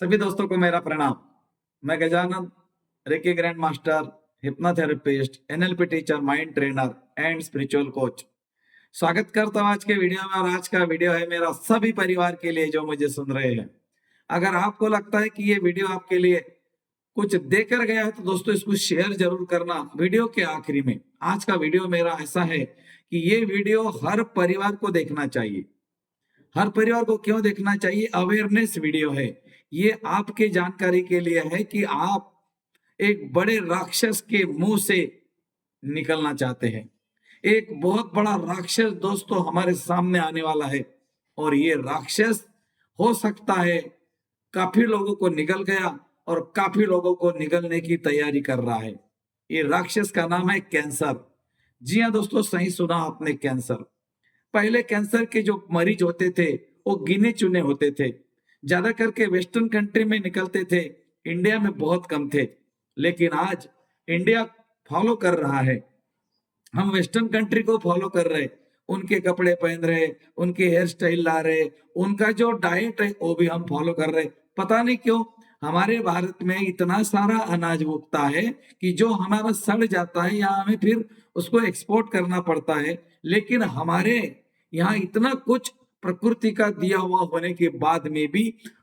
सभी दोस्तों को मेरा प्रणाम। मैं Gajanan, reiki grand master, hypnotherapist, NLP teacher, mind trainer and spiritual coach. स्वागत करता हूँ आज के वीडियो में। और आज का वीडियो है मेरा सभी परिवार के लिए जो मुझे सुन रहे हैं। अगर आपको लगता है कि ये वीडियो आपके लिए कुछ देकर गया है तो दोस्तों इसको शेयर जरूर करना। वीडियो के आखिरी में आज का वीडियो मेरा ऐसा है कि ये वीडियो हर परिवार को देखना चाहिए। हर परिवार को क्यों देखना चाहिए? अवेयरनेस वीडियो है। ये आपके जानकारी के लिए है कि आप एक बड़े राक्षस के मुंह से निकलना चाहते हैं। एक बहुत बड़ा राक्षस दोस्तों हमारे सामने आने वाला है और ये राक्षस हो सकता है काफी लोगों को निगल गया और काफी लोगों को निगलने की तैयारी कर रहा है। ये राक्षस का नाम है कैंसर। जी हाँ दोस्तों, सही सुना आपने, कैंसर। पहले कैंसर के जो मरीज होते थे वो गिने चुने होते थे, ज्यादा करके वेस्टर्न कंट्री में निकलते थे, इंडिया में बहुत कम थे। लेकिन आज इंडिया फॉलो कर रहा है, हम वेस्टर्न कंट्री को फॉलो कर रहे, उनके कपड़े पहन रहे, उनके हेयर स्टाइल ला रहे, उनका जो डाइट है वो भी हम फॉलो कर रहे। पता नहीं क्यों हमारे भारत में इतना सारा अनाज उगता है कि जो हमारा सड़ जाता है या हमें फिर उसको एक्सपोर्ट करना पड़ता है। लेकिन हमारे यहाँ इतना कुछ प्रकृति का दिया हुआ होने के बाद में भी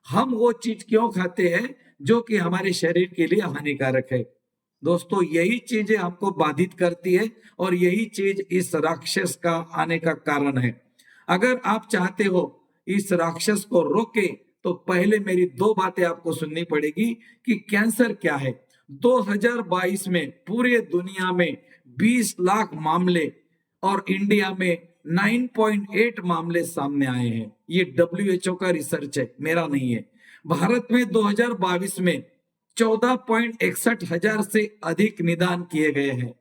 हम वो चीज क्यों खाते हैं जो कि हमारे शरीर के लिए हानिकारक है। दोस्तों यही चीजें हमको बाधित करती है और यही चीज इस राक्षस का आने का कारण है। अगर आप चाहते हो इस राक्षस को रोके तो पहले मेरी दो बातें आपको सुननी पड़ेगी कि कैंसर क्या है। 2022 में पूरे दुनिया में 20 लाख मामले और इंडिया में 9.8 मामले सामने आए हैं। ये WHO का रिसर्च है, मेरा नहीं है। भारत में 2022 में 14.61 हजार से अधिक निदान किए गए हैं।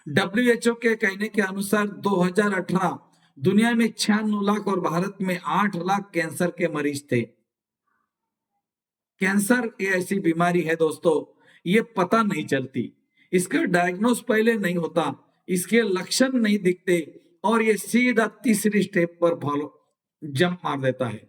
WHO के कहने के अनुसार 2018 दुनिया में 96 लाख और भारत में 8 लाख कैंसर के मरीज थे। कैंसर ये ऐसी बीमारी है दोस्तों, ये पता नहीं चलती, इसका डायग्नोस पहले नहीं होता, इसके लक्षण नहीं दिखते और ये सीधा तीसरी स्टेप पर फॉलो जंप मार देता है।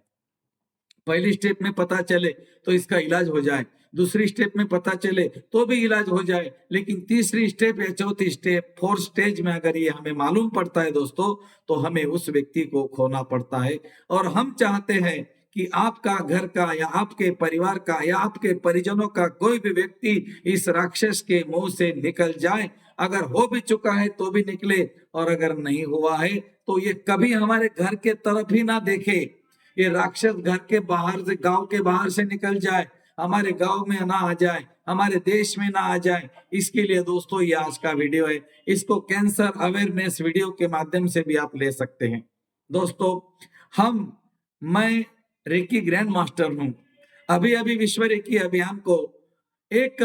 पहली स्टेप में पता चले तो इसका इलाज हो जाए, दूसरी स्टेप में पता चले तो भी इलाज हो जाए, लेकिन तीसरी स्टेप या चौथी स्टेप, फोर्थ स्टेज में अगर ये हमें मालूम पड़ता है दोस्तों तो हमें उस व्यक्ति को खोना पड़ता है। और हम चाहते हैं कि आपका घर का या आपके परिवार का या आपके परिजनों का कोई भी व्यक्ति इस राक्षस के मुंह से निकल जाए। अगर हो भी चुका है तो भी निकले, और अगर नहीं हुआ है तो ये कभी हमारे घर के तरफ ही ना देखे। ये राक्षस घर के बाहर से, गांव के बाहर से निकल जाए, हमारे गांव में ना आ जाए, हमारे देश में ना आ जाए। इसके लिए दोस्तों ये आज का वीडियो है। इसको कैंसर अवेयरनेस वीडियो के माध्यम से भी आप ले सकते हैं। दोस्तों मैं रेकी ग्रैंड मास्टर हूं। अभी अभी विश्व रेकी अभियान को एक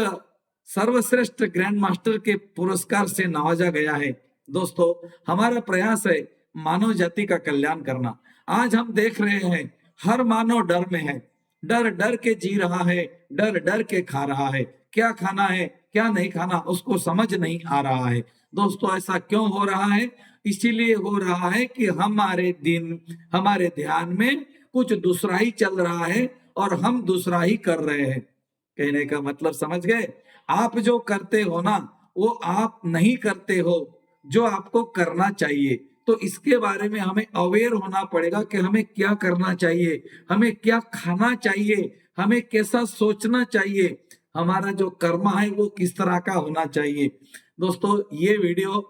सर्वश्रेष्ठ ग्रैंड मास्टर के पुरस्कार से नवाजा गया है। दोस्तों हमारा प्रयास है मानव जाति का कल्याण करना। आज हम देख रहे हैं हर मानव डर में है, डर डर के जी रहा है, डर डर के खा रहा है। क्या खाना है क्या नहीं खाना उसको समझ नहीं आ रहा है। दोस्तों ऐसा क्यों हो रहा है? इसीलिए हो रहा है कि हमारे ध्यान में कुछ दूसरा ही चल रहा है और हम दूसरा ही कर रहे हैं। कहने का मतलब समझ गए? आप जो करते हो ना वो आप नहीं करते हो जो आपको करना चाहिए। तो इसके बारे में हमें अवेयर होना पड़ेगा कि हमें क्या करना चाहिए, हमें क्या खाना चाहिए, हमें कैसा सोचना चाहिए, हमारा जो कर्म है वो किस तरह का होना चाहिए। दोस्तों ये वीडियो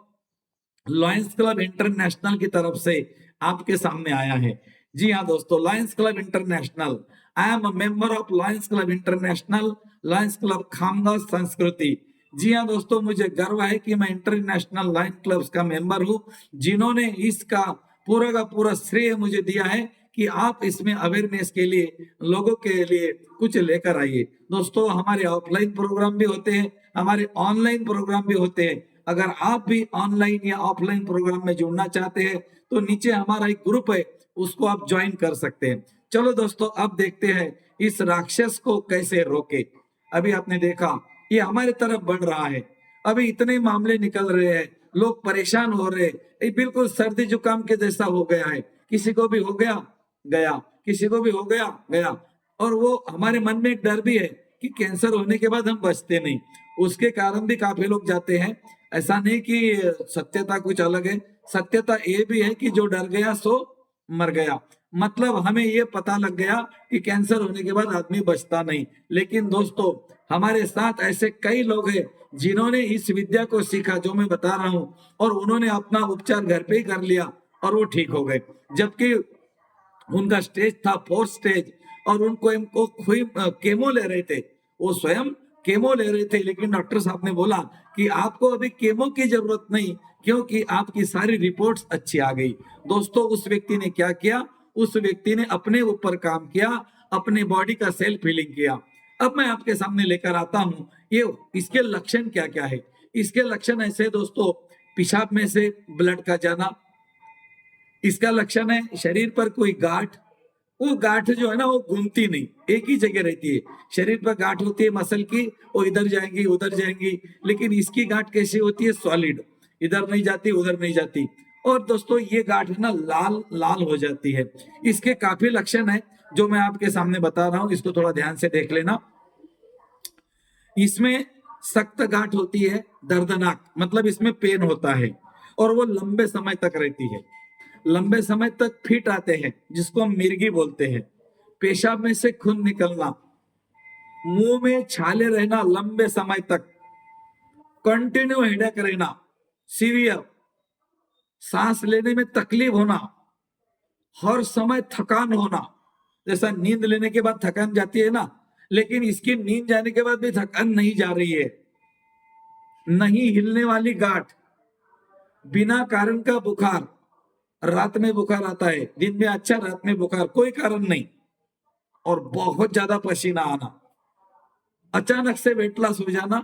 लॉयंस क्लब इंटरनेशनल की तरफ से आपके सामने आया है। जी हाँ दोस्तों, lions club international, I am a member of lions club international, lions club Khamgaon संस्कृति। जी हाँ दोस्तों, मुझे गर्व है कि मैं इंटरनेशनल लॉयंस क्लब्स का मेंबर हूँ, जिन्होंने इसका पूरा का पूरा श्रेय मुझे दिया है कि आप इसमें अवेयरनेस के लिए लोगों के लिए कुछ लेकर आइए। दोस्तों हमारे ऑफलाइन प्रोग्राम भी होते हैं, हमारे ऑनलाइन प्रोग्राम भी होते हैं। अगर आप भी ऑनलाइन या ऑफलाइन प्रोग्राम में जुड़ना चाहते हैं तो नीचे हमारा एक ग्रुप है, उसको आप ज्वाइन कर सकते हैं। चलो दोस्तों अब देखते हैं इस राक्षस को कैसे रोके। अभी आपने देखा ये हमारे तरफ बढ़ रहा है, अभी इतने मामले निकल रहे हैं, लोग परेशान हो रहे हैं। ये बिल्कुल सर्दी जुकाम के जैसा हो गया है, किसी को भी हो गया गया, किसी को भी हो गया गया। और वो हमारे मन में एक डर भी है कि कैंसर होने के बाद हम बचते नहीं, उसके कारण भी काफी लोग जाते हैं। ऐसा नहीं कि सत्यता कुछ अलग है, सत्यता ये भी है कि जो डर गया सो मर गया। मतलब हमें ये पता लग गया कि कैंसर होने के बाद आदमी बचता नहीं। लेकिन दोस्तों, हमारे साथ ऐसे कई लोग हैं जिन्होंने इस विद्या को सीखा जो मैं बता रहा हूं, और उन्होंने अपना उपचार घर पे ही कर लिया और वो ठीक हो गए। जबकि उनका स्टेज था 4th स्टेज, और उनको इनको केमो ले रहे थे, वो स्वयं केमो ले रहे थे, लेकिन डॉक्टर साहब ने बोला कि आपको अभी केमो की जरूरत नहीं, क्योंकि आपकी सारी रिपोर्ट्स अच्छी आ गई। दोस्तों, उस व्यक्ति ने क्या किया? उस व्यक्ति ने अपने ऊपर काम किया, अपने बॉडी का सेल्फ हीलिंग किया। अब मैं आपके सामने लेकर आता हूं ये इसके लक्षण क्या क्या है। इसके लक्षण ऐसे हैं दोस्तों, पेशाब में से ब्लड का जाना। इसका लक्षण है शरीर पर कोई गांठ, वो गांठ जो है ना वो घूमती नहीं, एक ही जगह रहती है। शरीर पर गांठ होती है मसल की, वो इधर जाएंगी उधर जाएंगी, लेकिन इसकी गांठ कैसी होती है? सॉलिड, इधर नहीं जाती उधर नहीं जाती। और दोस्तों, ये गांठ है ना लाल लाल हो जाती है। इसके काफी लक्षण है जो मैं आपके सामने बता रहा हूं, इसको थोड़ा ध्यान से देख लेना। इसमें सख्त गांठ होती है, दर्दनाक, मतलब इसमें पेन होता है, और वो लंबे समय तक रहती है। लंबे समय तक फिट आते हैं जिसको हम मिर्गी बोलते हैं। पेशाब में से खून निकलना, मुंह में छाले रहना लंबे समय तक, कंटिन्यू हेडेक रहना, सीवियर, सांस लेने में तकलीफ होना, हर समय थकान होना। जैसा नींद लेने के बाद थकान जाती है ना, लेकिन इसकी नींद जाने के बाद भी थकान नहीं जा रही है। नहीं हिलने वाली गांठ, बिना कारण का बुखार, रात में बुखार आता है, दिन में अच्छा, रात में बुखार, कोई कारण नहीं, और बहुत ज्यादा पसीना आना, अचानक से वेट लॉस हो जाना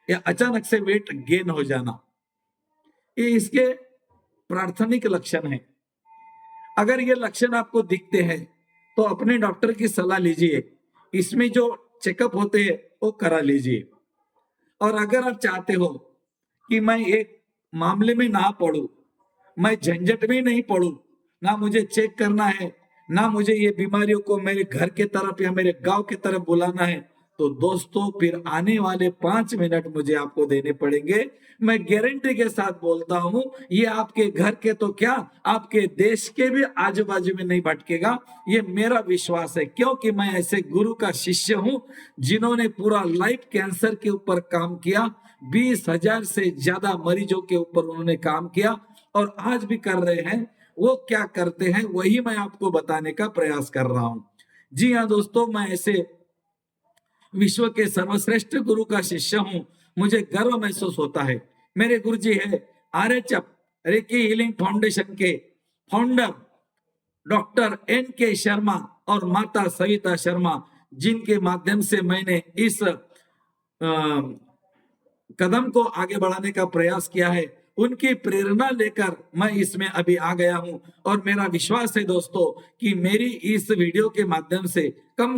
या अचानक से वेट गेन हो जाना, ये इसके प्राथमिक लक्षण हैं। अगर ये लक्षण आपको दिखते हैं तो अपने डॉक्टर की सलाह लीजिए, इसमें जो चेकअप होते हैं वो करा लीजिए। और अगर आप चाहते हो कि मैं एक मामले में ना पड़ू, मैं झंझट में नहीं पड़ू, ना मुझे चेक करना है, ना मुझे ये बीमारियों को मेरे घर के तरफ या मेरे गांव की तरफ बुलाना है, तो दोस्तों फिर आने वाले 5 मिनट मुझे आपको देने पड़ेंगे। मैं गारंटी के साथ बोलता हूं, ये आपके घर के तो क्या, आपके देश के भी आजू बाजू में नहीं भटकेगा। ये मेरा विश्वास है, क्योंकि मैं ऐसे गुरु का शिष्य हूं जिन्होंने पूरा लाइफ कैंसर के ऊपर काम किया। 20,000 से ज्यादा मरीजों के ऊपर उन्होंने काम किया और आज भी कर रहे हैं। वो क्या करते हैं वही मैं आपको बताने का प्रयास कर रहा हूं। जी हाँ दोस्तों, मैं ऐसे विश्व के सर्वश्रेष्ठ गुरु का शिष्य हूं, मुझे गर्व महसूस होता है। मेरे गुरु जी है आरएचएफ रेकी हीलिंग फाउंडेशन के फाउंडर डॉक्टर एन.के. शर्मा और माता सविता शर्मा, जिनके माध्यम से मैंने इस कदम को आगे बढ़ाने का प्रयास किया है। उनकी प्रेरणा लेकर मैं इसमें अभी आ गया हूं, और मेरा विश्वास है दोस्तों कि मेरी इस वीडियो के माध्यम से कम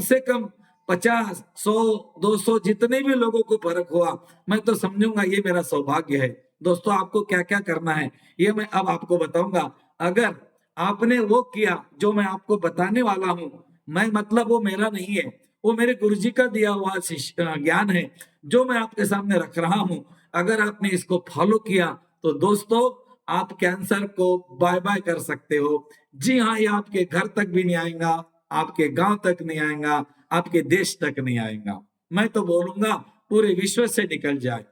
50, 100, 200 जितने भी लोगों को फर्क हुआ, मैं तो समझूंगा ये मेरा सौभाग्य है। दोस्तों, आपको क्या क्या करना है ये मैं अब आपको बताऊंगा। अगर आपने वो किया जो मैं आपको बताने वाला हूं, मैं मतलब वो मेरा नहीं है, वो मेरे गुरुजी का दिया हुआ ज्ञान है जो मैं आपके सामने रख रहा हूं। अगर आपने इसको फॉलो किया तो दोस्तों, आप कैंसर को बाय बाय कर सकते हो। जी हाँ, ये आपके घर तक भी नहीं आएगा, आपके गांव तक नहीं आएगा, आपके देश तक नहीं आएगा, मैं तो बोलूंगा पूरे विश्व से निकल जाए।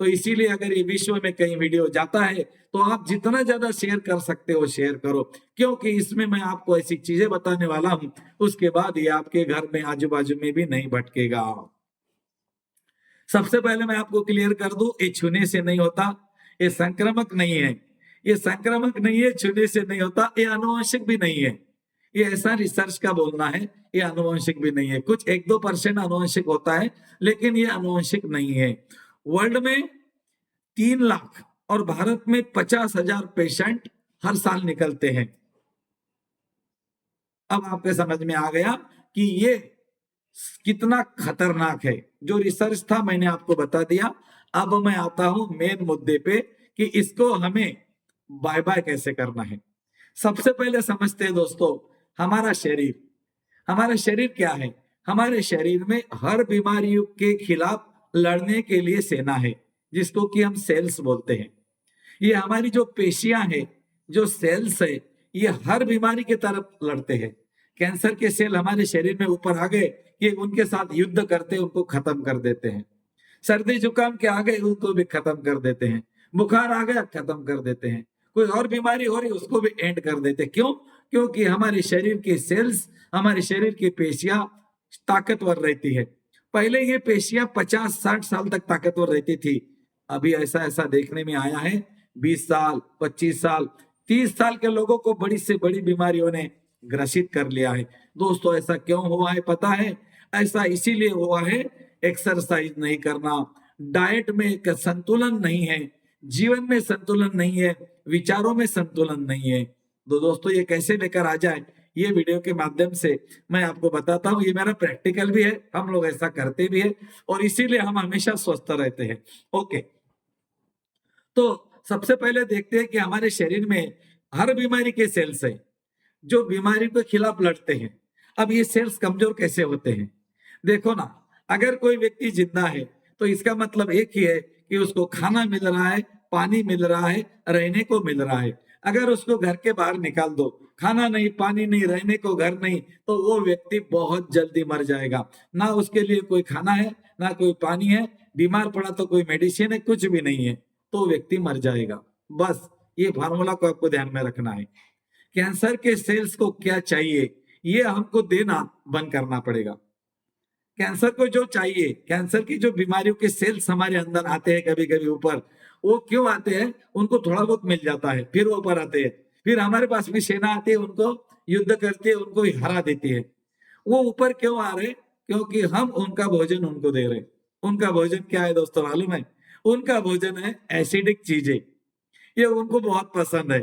तो इसीलिए अगर ये विश्व में कहीं वीडियो जाता है तो आप जितना ज्यादा शेयर कर सकते हो शेयर करो, क्योंकि इसमें मैं आपको ऐसी चीजें बताने वाला हूं, उसके बाद ये आपके घर में आजू बाजू में भी नहीं भटकेगा। सबसे पहले मैं आपको क्लियर कर दूं, ये छूने से नहीं होता, ये संक्रामक नहीं है, ये संक्रामक नहीं है, छूने से नहीं होता, ये आनुवंशिक भी नहीं है। ये ऐसा रिसर्च का बोलना है, ये आनुवंशिक भी नहीं है। कुछ 1-2% आनुवंशिक होता है, लेकिन ये आनुवंशिक नहीं है। वर्ल्ड में 3 लाख और भारत में 50,000 पेशेंट हर साल निकलते हैं। अब आपके समझ में आ गया कि ये कितना खतरनाक है। जो रिसर्च था मैंने आपको बता दिया। अब मैं आता हूं मेन मुद्दे पे कि इसको हमें बाय बाय कैसे करना है। सबसे पहले समझते हैं दोस्तों, हमारा शरीर क्या है? हमारे शरीर में हर बीमारी के खिलाफ लड़ने के लिए सेना है, जिसको कि हम सेल्स बोलते हैं। ये हमारी जो पेशियां हैं, जो सेल्स है, ये हर बीमारी की तरफ लड़ते हैं। कैंसर के सेल हमारे शरीर में ऊपर आ गए कि उनके साथ युद्ध करते, उनको खत्म कर देते हैं। सर्दी जुकाम के आ गए, उनको भी खत्म कर देते हैं। बुखार आ गया, खत्म कर देते हैं। कोई और बीमारी हो रही, उसको भी एंड कर देते। क्यों? क्योंकि हमारे शरीर के सेल्स, हमारे शरीर की पेशियां ताकतवर रहती है। पहले ये पेशियां 50-60 साल तक ताकतवर रहती थी। अभी ऐसा ऐसा देखने में आया है, 20 साल, 25 साल, 30 साल के लोगों को बड़ी से बड़ी बीमारियों ने ग्रसित कर लिया है। दोस्तों, ऐसा क्यों हुआ है पता है? ऐसा इसीलिए हुआ है, एक्सरसाइज नहीं करना, डाइट में एक संतुलन नहीं है, जीवन में संतुलन नहीं है, विचारों में संतुलन नहीं है। तो दोस्तों, ये कैसे लेकर आ जाए, ये वीडियो के माध्यम से मैं आपको बताता हूँ। ये मेरा प्रैक्टिकल भी है, हम लोग ऐसा करते भी है और इसीलिए हम हमेशा स्वस्थ रहते हैं। ओके, तो सबसे पहले देखते हैं कि हमारे शरीर में हर बीमारी के सेल्स है, जो बीमारी के खिलाफ लड़ते हैं। अब ये सेल्स कमजोर कैसे होते हैं? देखो ना, अगर कोई व्यक्ति जिंदा है तो इसका मतलब एक ही है कि उसको खाना मिल रहा है, पानी मिल रहा है, रहने को मिल रहा है। अगर उसको घर के बाहर निकाल दो, खाना नहीं, पानी नहीं, रहने को घर नहीं, तो वो व्यक्ति बहुत जल्दी मर जाएगा। ना उसके लिए कोई खाना है, ना कोई पानी है, बीमार पड़ा तो कोई मेडिसिन है, कुछ भी नहीं है, तो व्यक्ति मर जाएगा। बस ये फार्मूला को आपको ध्यान में रखना है। कैंसर के सेल्स को क्या चाहिए, ये हमको देना बंद करना पड़ेगा। कैंसर को जो चाहिए, कैंसर की जो बीमारियों के सेल्स हमारे अंदर आते हैं कभी कभी ऊपर, वो क्यों आते हैं? उनको थोड़ा बहुत मिल जाता है, फिर वो ऊपर आते हैं, फिर हमारे पास भी सेना आती है, उनको युद्ध करती है, उनको हरा देती है। वो ऊपर क्यों आ रहे? क्योंकि हम उनका भोजन उनको दे रहे। उनका भोजन क्या है दोस्तों, मालूम है? उनका भोजन है एसिडिक चीजें। ये उनको बहुत पसंद है।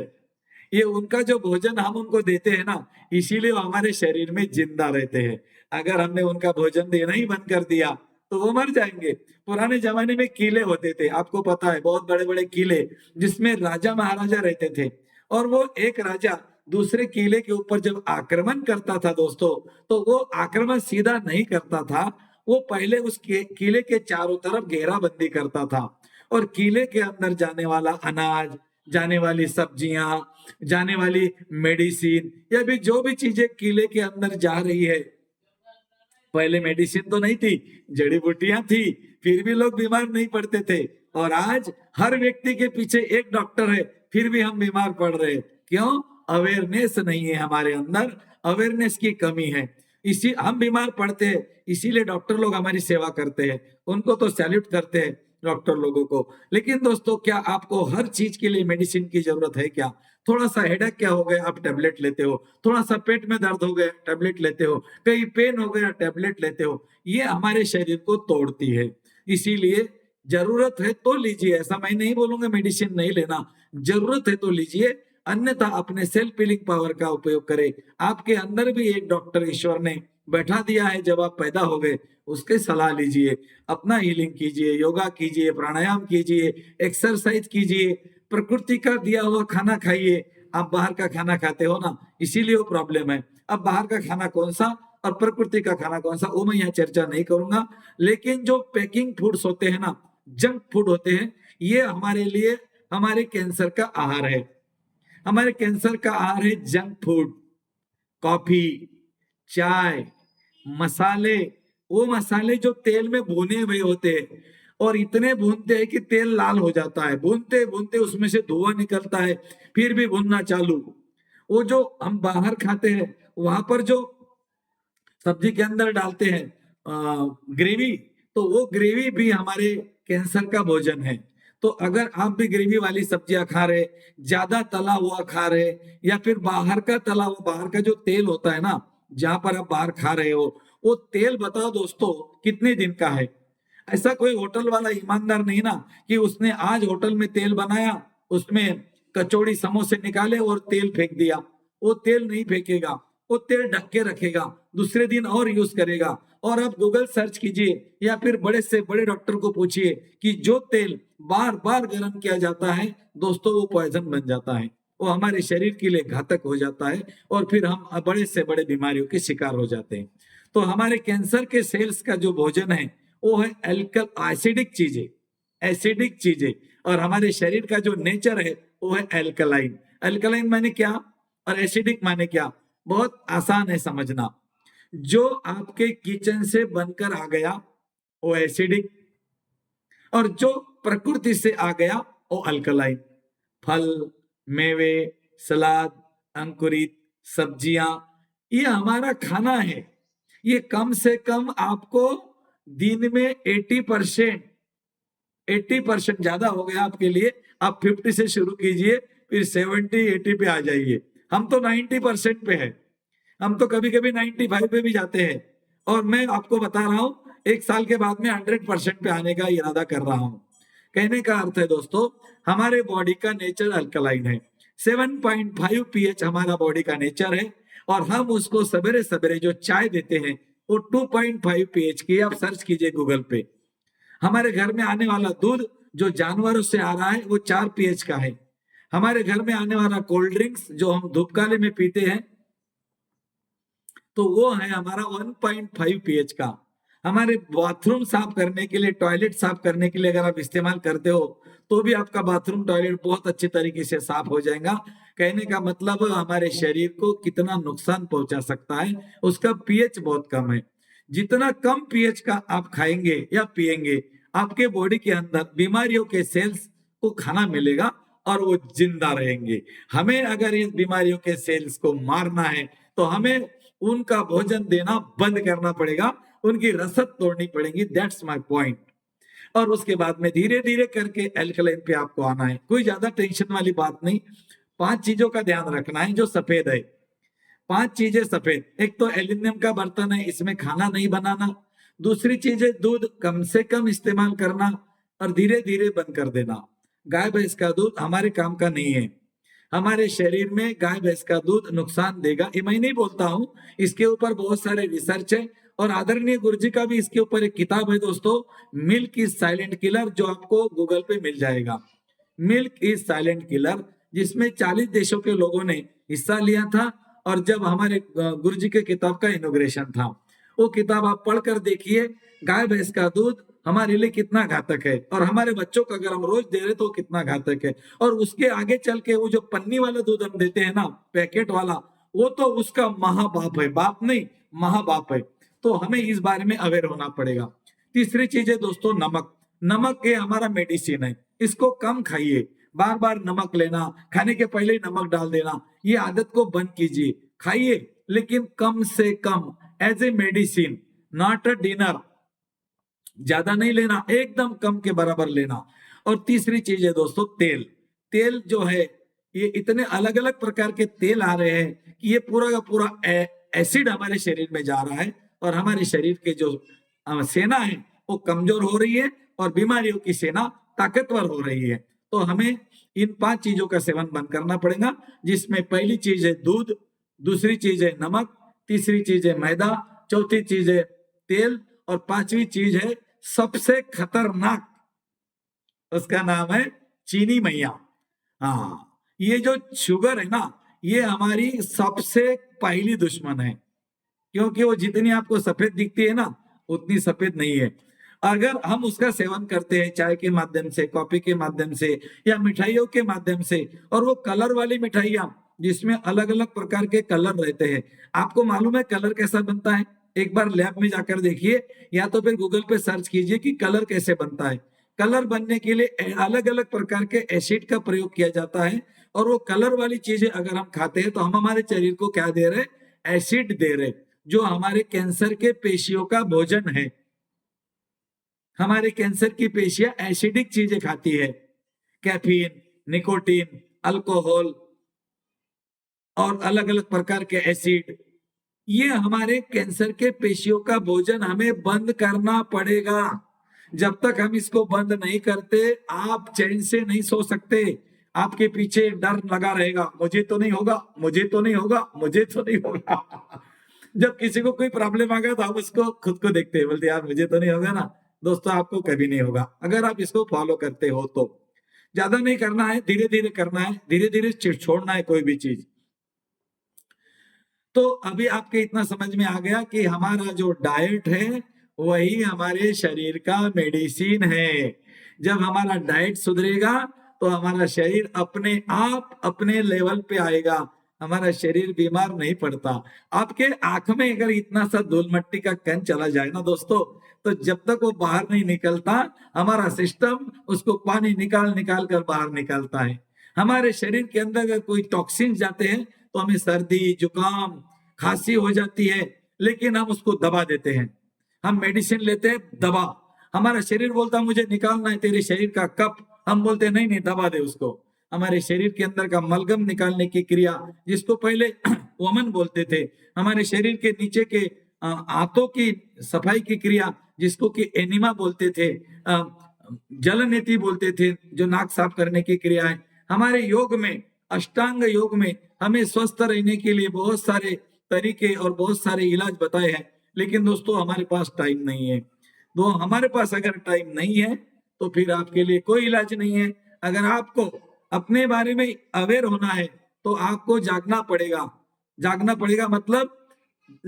ये उनका जो भोजन हम उनको देते हैं ना, इसीलिए वो हमारे शरीर में जिंदा रहते हैं। अगर हमने उनका भोजन देना ही बंद कर दिया तो वो मर जाएंगे। पुराने जमाने में किले होते थे, आपको पता है, बहुत बड़े बड़े किले, जिसमें राजा महाराजा रहते थे। और वो एक राजा दूसरे किले के ऊपर जब आक्रमण करता था दोस्तों, तो वो आक्रमण सीधा नहीं करता था। वो पहले उस किले के चारों तरफ घेराबंदी करता था और किले के अंदर जाने वाला अनाज, जाने वाली सब्जियां, जाने वाली मेडिसिन, या भी जो भी चीजें किले के अंदर जा रही है, पहले मेडिसिन तो नहीं थी, जड़ी बूटियां थी, फिर भी लोग बीमार नहीं पड़ते थे। और आज हर व्यक्ति के पीछे एक डॉक्टर है, फिर भी हम बीमार पड़ रहे हैं। क्यों? अवेयरनेस नहीं है हमारे अंदर, अवेयरनेस की कमी है, इसी हम बीमार पड़ते हैं। इसीलिए डॉक्टर लोग हमारी सेवा करते हैं, उनको तो सैल्यूट करते हैं डॉक्टर लोगों को। लेकिन दोस्तों, क्या आपको हर चीज के लिए मेडिसिन की जरूरत है क्या? थोड़ा सा हेडेक क्या हो गया, आप टेबलेट लेते हो। थोड़ा सा पेट में दर्द हो गया, टेबलेट लेते हो। कहीं पेन हो गया, टेबलेट लेते हो। ये हमारे शरीर को तोड़ती है। इसीलिए जरूरत है तो लीजिए, ऐसा मैं नहीं बोलूंगा मेडिसिन नहीं लेना, जरूरत है तो लीजिए, अन्यथा अपने सेल्फ हीलिंग पावर का उपयोग करें। आपके अंदर भी एक डॉक्टर ईश्वर ने बैठा दिया है, जब आप पैदा हो गए उसके सलाह लीजिए, अपना हीलिंग कीजिए, योगा कीजिए, प्राणायाम कीजिए, एक्सरसाइज कीजिए, प्रकृति का दिया हुआ खाना खाइए। आप बाहर का खाना खाते हो ना, इसीलिए वो प्रॉब्लम है। अब बाहर का खाना कौन सा और प्रकृति का खाना कौन सा, वो मैं यहाँ चर्चा नहीं करूंगा। लेकिन जो पैकिंग फूड्स होते हैं ना, जंक फूड होते हैं, ये हमारे लिए, हमारे कैंसर का आहार है। हमारे कैंसर का आहार है जंक फूड, कॉफी, चाय, मसाले। वो मसाले जो तेल में भुने हुए होते हैं और इतने भूनते हैं कि तेल लाल हो जाता है, भूनते भूनते उसमें से धुआं निकलता है, फिर भी भूनना चालू। वो जो हम बाहर खाते हैं, वहां पर जो सब्जी के अंदर डालते हैं ग्रेवी, तो वो ग्रेवी भी हमारे कैंसर का भोजन है। तो अगर आप भी ग्रेवी वाली सब्जियां खा रहे, ज्यादा तला हुआ खा रहे, या फिर बाहर का तला हुआ, बाहर का जो तेल होता है ना, जहां पर आप बाहर खा रहे हो, वो तेल बताओ दोस्तों कितने दिन का है? ऐसा कोई होटल वाला ईमानदार नहीं ना कि उसने आज होटल में तेल बनाया, उसमें कचौड़ी समोसे निकाले और तेल फेंक दिया। वो तेल नहीं फेंकेगा, वो तेल ढक के रखेगा, दूसरे दिन और यूज करेगा। और आप गूगल सर्च कीजिए या फिर बड़े से बड़े डॉक्टर को पूछिए कि जो तेल बार बार गर्म किया जाता है दोस्तों, वो पॉइजन बन जाता है, वो हमारे शरीर के लिए घातक हो जाता है और फिर हम बड़े से बड़े बीमारियों के शिकार हो जाते हैं। तो हमारे कैंसर के सेल्स का जो भोजन है वो है एसिडिक चीजें, एसिडिक चीजें। और हमारे शरीर का जो नेचर है वो है एल्कलाइन। एल्कलाइन माने क्या और एसिडिक माने क्या, बहुत आसान है समझना। जो आपके किचन से बनकर आ गया वो एसिडिक, और जो प्रकृति से आ गया वो अल्कलाइन। फल, मेवे, सलाद, अंकुरित सब्जियां, ये हमारा खाना है। ये कम से कम आपको दिन में 80%, 80% ज्यादा हो गया आपके लिए, आप 50 से शुरू कीजिए, फिर 70-80 पे आ जाइए। हम तो 90% पे है, हम तो कभी कभी 95 पे भी जाते हैं। और मैं आपको बता रहा हूं, एक साल के बाद में 100% पे आने का इरादा कर रहा हूं। कहने का अर्थ है दोस्तों, हमारे बॉडी का नेचर अल्कलाइन है। 7.5 पीएच हमारा बॉडी का नेचर है, और हम उसको सवेरे सवेरे जो चाय देते हैं वो 2.5 पीएच की। आप सर्च कीजिए गूगल पे। हमारे घर में आने वाला दूध जो जानवरों से आ रहा है वो 4 पीएच का है। हमारे घर में आने वाला कोल्ड ड्रिंक्स जो हम धूपकाले में पीते हैं तो वो है हमारा 1.5 पीएच का। हमारे बाथरूम साफ करने के लिए, टॉयलेट साफ करने के लिए अगर आप इस्तेमाल करते हो तो भी आपका बाथरूम टॉयलेट बहुत अच्छे तरीके से साफ हो जाएगा। कहने का मतलब हमारे शरीर को कितना नुकसान पहुंचा सकता है, उसका पीएच बहुत कम है। जितना कम पीएच का आप खाएंगे या पिएंगे, आपके बॉडी के अंदर बीमारियों के सेल्स को खाना मिलेगा और वो जिंदा रहेंगे। हमें अगर इस बीमारियों के सेल्स को मारना है तो हमें उनका भोजन देना बंद करना पड़ेगा, उनकी रसद तोड़नी पड़ेगी। That's my point. और उसके बाद में धीरे धीरे करके एल्कलाइन पे आपको आना है। कोई ज्यादा टेंशन वाली बात नहीं। 5 चीजों का ध्यान रखना है जो सफेद है। 5 चीजें सफेद। एक तो एल्यूमिनियम का बर्तन है, इसमें खाना नहीं बनाना। दूसरी चीज है दूध कम से कम इस्तेमाल करना और धीरे धीरे बंद कर देना। गाय भैंस का दूध हमारे काम का नहीं है। हमारे शरीर में गाय भैंस का दूध नुकसान देगा, ये मैं नहीं बोलता हूं, इसके ऊपर बहुत सारे रिसर्च है। और आदरणीय गुरुजी का भी इसके ऊपर एक किताब है दोस्तों, मिल्क इज साइलेंट किलर, जो आपको गूगल पे मिल जाएगा। मिल्क इज साइलेंट किलर, जिसमें 40 देशों के लोगों ने हिस्सा लिया था। और जब हमारे गुरुजी के किताब का इनोग्रेशन था, वो किताब आप पढ़कर देखिए, गाय भैंस का दूध हमारे लिए कितना घातक है, और हमारे बच्चों को अगर हम रोज दे रहे तो कितना घातक है। और उसके आगे चल के वो जो पन्नी वाला दूध हम देते हैं ना, पैकेट वाला, वो तो उसका महाबाप है, बाप नहीं महाबाप है। तो हमें इस बारे में अवेयर होना पड़ेगा। तीसरी चीज है दोस्तों नमक। नमक ये हमारा मेडिसिन है, इसको कम खाइए। बार बार नमक लेना, खाने के पहले ही नमक डाल देना, ये आदत को बंद कीजिए। खाइए लेकिन कम से कम, as a medicine, not a dinner. ज्यादा नहीं लेना, एकदम कम के बराबर लेना। और तीसरी चीज है दोस्तों तेल। तेल जो है, ये इतने अलग अलग प्रकार के तेल आ रहे हैं कि ये पूरा का पूरा एसिड हमारे शरीर में जा रहा है, और हमारे शरीर के जो सेना है वो कमजोर हो रही है, और बीमारियों की सेना ताकतवर हो रही है। तो हमें इन 5 चीजों का सेवन बंद करना पड़ेगा, जिसमें पहली चीज है दूध, दूसरी चीज है नमक, तीसरी चीज है मैदा, चौथी चीज है तेल, और 5वीं चीज है सबसे खतरनाक, उसका नाम है चीनी मैया। हाँ, ये जो शुगर है ना, ये हमारी सबसे पहली दुश्मन है, क्योंकि वो जितनी आपको सफेद दिखती है ना, उतनी सफेद नहीं है। अगर हम उसका सेवन करते हैं चाय के माध्यम से, कॉफी के माध्यम से, या मिठाइयों के माध्यम से, और वो कलर वाली मिठाइयां जिसमें अलग अलग प्रकार के कलर रहते हैं, आपको मालूम है कलर कैसा बनता है? एक बार लैब में जाकर देखिए, या तो फिर गूगल पे सर्च कीजिए कि कलर कैसे बनता है। कलर बनने के लिए अलग अलग प्रकार के एसिड का प्रयोग किया जाता है, और वो कलर वाली चीजें अगर हम खाते हैं तो हम हमारे शरीर को क्या दे रहे? एसिड दे रहे, जो हमारे कैंसर के पेशियों का भोजन है। हमारे कैंसर की पेशियां एसिडिक चीजें खाती है, कैफीन, निकोटीन, अल्कोहल और अलग अलग प्रकार के एसिड। ये हमारे कैंसर के पेशियों का भोजन हमें बंद करना पड़ेगा। जब तक हम इसको बंद नहीं करते, आप चैन से नहीं सो सकते। आपके पीछे डर लगा रहेगा, मुझे तो नहीं होगा, मुझे तो नहीं होगा, मुझे तो नहीं होगा। जब किसी को कोई प्रॉब्लम आ गया तो हम उसको खुद को देखते हैं, बोलते यार मुझे तो नहीं होगा ना। दोस्तों, आपको कभी नहीं होगा अगर आप इसको फॉलो करते हो तो। ज्यादा नहीं करना है, धीरे धीरे करना है, धीरे धीरे छोड़ना है कोई भी चीज। तो अभी आपके इतना समझ में आ गया कि हमारा जो डाइट है वही हमारे शरीर का मेडिसिन है। जब हमारा डाइट सुधरेगा तो हमारा शरीर अपने आप अपने लेवल पे आएगा, हमारा शरीर बीमार नहीं पड़ता। आपके आंख में अगर इतना सा धूल मिट्टी का कण चला जाए ना दोस्तों, तो जब तक वो बाहर नहीं निकलता हमारा सिस्टम उसको पानी निकाल निकाल कर बाहर निकालता है। हमारे शरीर के अंदर अगर कोई टॉक्सिन जाते हैं तो हमें सर्दी जुकाम खांसी हो जाती है, लेकिन हम उसको दबा देते हैं, हम मेडिसिन लेते हैं दबा। हमारा शरीर बोलता मुझे निकालना है तेरे शरीर का कफ, हम बोलते नहीं नहीं दबा दे उसको। हमारे शरीर के अंदर का मलगम निकालने की क्रिया, जिसको पहले वमन बोलते थे, हमारे शरीर के नीचे के आंतों की सफाई की क्रिया जिसको कि एनिमा बोलते थे, जल नीति बोलते थे, जो नाक साफ करने की क्रिया है। हमारे योग में, अष्टांग योग में हमें स्वस्थ रहने के लिए बहुत सारे तरीके और बहुत सारे इलाज बताए हैं, लेकिन दोस्तों हमारे पास टाइम नहीं है। तो हमारे पास अगर टाइम नहीं है तो फिर आपके लिए कोई इलाज नहीं है। अगर आपको अपने बारे में अवेयर होना है तो आपको जागना पड़ेगा। जागना पड़ेगा मतलब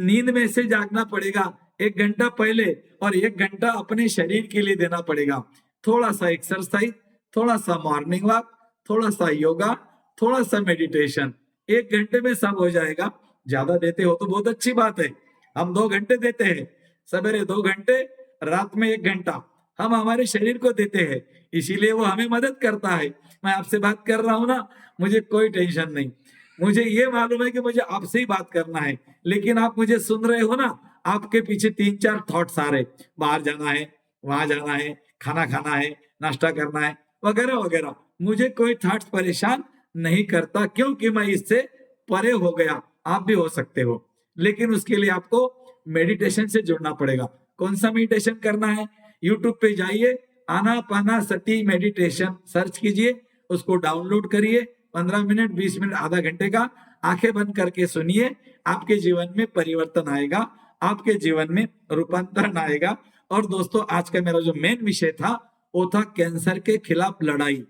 नींद में से जागना पड़ेगा 1 घंटा पहले, और 1 घंटा अपने शरीर के लिए देना पड़ेगा। थोड़ा सा एक्सरसाइज, थोड़ा सा मॉर्निंग वॉक, थोड़ा सा योगा, थोड़ा सा मेडिटेशन, 1 घंटे में सब हो जाएगा। ज्यादा देते हो तो बहुत अच्छी बात है, हम 2 घंटे देते हैं, सवेरे 2 घंटे, रात में 1 घंटा हम हमारे शरीर को देते हैं, इसीलिए वो हमें मदद करता है। मैं आपसे बात कर रहा हूं ना, मुझे कोई टेंशन नहीं, मुझे ये मालूम है कि मुझे आपसे ही बात करना है, लेकिन आप मुझे सुन रहे हो ना, आपके पीछे 3-4 थॉट्स आ रहे, बाहर जाना है, वहां जाना है, खाना खाना है, नाश्ता करना है, वगैरह वगैरह। मुझे कोई थॉट्स परेशान नहीं करता, क्योंकि मैं इससे परे हो गया। आप भी हो सकते हो, लेकिन उसके लिए आपको मेडिटेशन से जुड़ना पड़ेगा। कौन सा मेडिटेशन करना है? यूट्यूब पे जाइए, आनापानासती मेडिटेशन सर्च कीजिए, उसको डाउनलोड करिए, 15 मिनट 20 मिनट आधा घंटे का आंखें बंद करके सुनिए, आपके जीवन में परिवर्तन आएगा, आपके जीवन में रूपांतरण आएगा। और दोस्तों आज का मेरा जो मेन विषय था वो था कैंसर के खिलाफ लड़ाई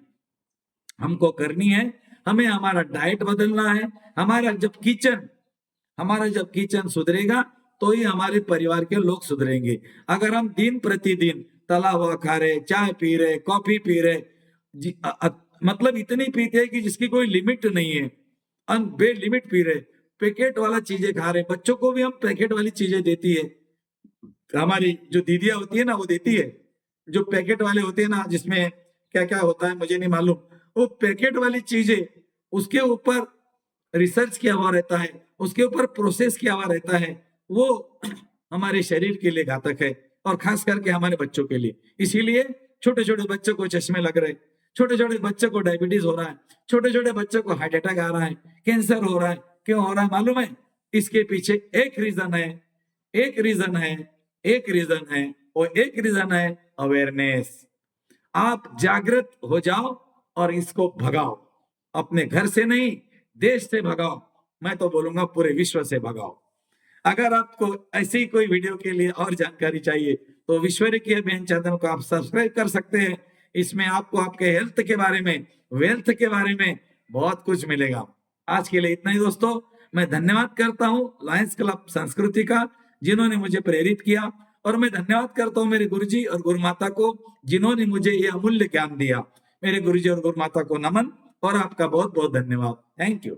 हमको करनी है। हमें हमारा डाइट बदलना है। हमारा जब किचन सुधरेगा तो ही हमारे परिवार के लोग सुधरेंगे। अगर हम दिन प्रतिदिन तला हुआ खा रहे, चाय पी रहे, कॉफी पी रहे, मतलब इतनी पीते हैं कि जिसकी कोई लिमिट नहीं है, बे लिमिट पी रहे, पैकेट वाला चीजें खा रहे, बच्चों को भी हम पैकेट वाली चीजें देती है, हमारी जो दीदियां होती है ना वो देती है, जो पैकेट वाले होते हैं ना जिसमें क्या क्या होता है मुझे नहीं मालूम, वो पैकेट वाली चीजें, उसके ऊपर रिसर्च किया हुआ रहता है, उसके ऊपर प्रोसेस किया हुआ रहता है, वो हमारे शरीर के लिए घातक है, और खास करके हमारे बच्चों के लिए। इसीलिए छोटे छोटे बच्चों को चश्मे लग रहे, छोटे छोटे बच्चों को डायबिटीज हो रहा है, छोटे छोटे बच्चों को हार्ट अटैक आ रहा है, कैंसर हो रहा है। क्यों हो रहा है मालूम है? इसके पीछे एक रीजन है, एक रीजन है, एक रीजन है, और एक रीजन है अवेयरनेस। आप जागृत हो जाओ और इसको भगाओ, अपने घर से नहीं देश से भगाओ, मैं तो बोलूंगा पूरे विश्व से भगाओ। अगर आपको ऐसी कोई वीडियो के लिए और जानकारी चाहिए तो विश्वर की अभियान चैनल को आप सब्सक्राइब कर सकते हैं। इसमें आपको आपके हेल्थ के बारे में, वेल्थ के बारे में बहुत कुछ मिलेगा। आज के लिए इतना ही दोस्तों, मैं धन्यवाद करता हूँ लायंस क्लब संस्कृति का, जिन्होंने मुझे प्रेरित किया, और मैं धन्यवाद करता हूँ मेरे गुरुजी और गुरु माता को, जिन्होंने मुझे ये अमूल्य ज्ञान दिया। मेरे गुरुजी और गुरु माता को नमन, और आपका बहुत बहुत धन्यवाद। Thank you.